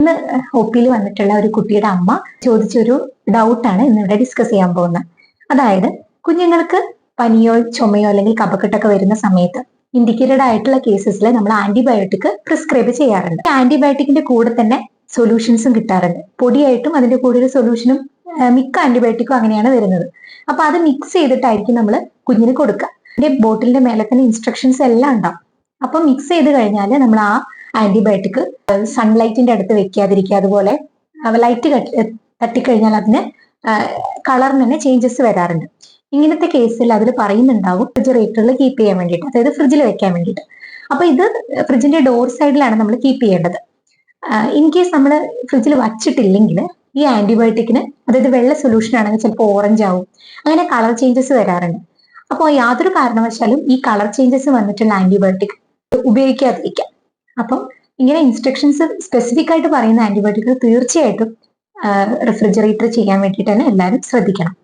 ഇന്ന് ഒപിയിൽ വന്നിട്ടുള്ള ഒരു കുട്ടിയുടെ അമ്മ ചോദിച്ചൊരു ഡൗട്ടാണ് ഇന്നിവിടെ ഡിസ്കസ് ചെയ്യാൻ പോകുന്നത്. അതായത് കുഞ്ഞുങ്ങൾക്ക് പനിയോ ചുമയോ അല്ലെങ്കിൽ കഫക്കെട്ടൊക്കെ വരുന്ന സമയത്ത് ഇൻഡിക്കേറ്റഡ് ആയിട്ടുള്ള കേസസിൽ നമ്മൾ ആന്റിബയോട്ടിക് പ്രിസ്ക്രൈബ് ചെയ്യാറുണ്ട്. ആന്റിബയോട്ടിക്കിന്റെ കൂടെ തന്നെ സൊല്യൂഷൻസും കിട്ടാറുണ്ട്. പൊടിയായിട്ടും അതിന്റെ കൂടെ ഒരു സൊല്യൂഷനും മിക്ക ആന്റിബയോട്ടിക്കും അങ്ങനെയാണ് വരുന്നത്. അപ്പൊ അത് മിക്സ് ചെയ്തിട്ടായിരിക്കും നമ്മൾ കുഞ്ഞിന് കൊടുക്കുക. അതിന്റെ ബോട്ടിലിന്റെ മേലെ തന്നെ ഇൻസ്ട്രക്ഷൻസ് എല്ലാം ഉണ്ടാവും. അപ്പൊ മിക്സ് ചെയ്ത് കഴിഞ്ഞാൽ നമ്മൾ ആ ആന്റിബയോട്ടിക് സൺലൈറ്റിന്റെ അടുത്ത് വെക്കാതിരിക്കുക. അതുപോലെ ലൈറ്റ് തട്ടിക്കഴിഞ്ഞാൽ അതിന് കളറിന് തന്നെ ചേഞ്ചസ് വരാറുണ്ട്. ഇങ്ങനത്തെ കേസിൽ അതിൽ പറയുന്നുണ്ടാവും റെഫ്രിജറേറ്ററിൽ കീപ്പ് ചെയ്യാൻ വേണ്ടിയിട്ട്, അതായത് ഫ്രിഡ്ജിൽ വെക്കാൻ വേണ്ടിയിട്ട്. അപ്പൊ ഇത് ഫ്രിഡ്ജിന്റെ ഡോർ സൈഡിലാണ് നമ്മൾ കീപ്പ് ചെയ്യേണ്ടത്. ഇൻ കേസ് നമ്മൾ ഫ്രിഡ്ജിൽ വച്ചിട്ടില്ലെങ്കിൽ ഈ ആന്റിബയോട്ടിക്കിന്, അതായത് വെള്ള സൊല്യൂഷൻ ആണെങ്കിൽ ചിലപ്പോൾ ഓറഞ്ച് ആവും, അങ്ങനെ കളർ ചേഞ്ചസ് വരാറുണ്ട്. അപ്പോൾ യാതൊരു കാരണവശാലും ഈ കളർ ചേഞ്ചസ് വന്നിട്ടുള്ള ആന്റിബയോട്ടിക് ഉപയോഗിക്കാതിരിക്കാം. അപ്പം ഇങ്ങനെ ഇൻസ്ട്രക്ഷൻസ് സ്പെസിഫിക് ആയിട്ട് പറയുന്ന ആന്റിബയോട്ടിക് തീർച്ചയായിട്ടും റെഫ്രിജറേറ്റർ ചെയ്യാൻ വേണ്ടിയിട്ട് തന്നെ എല്ലാവരും ശ്രദ്ധിക്കണം.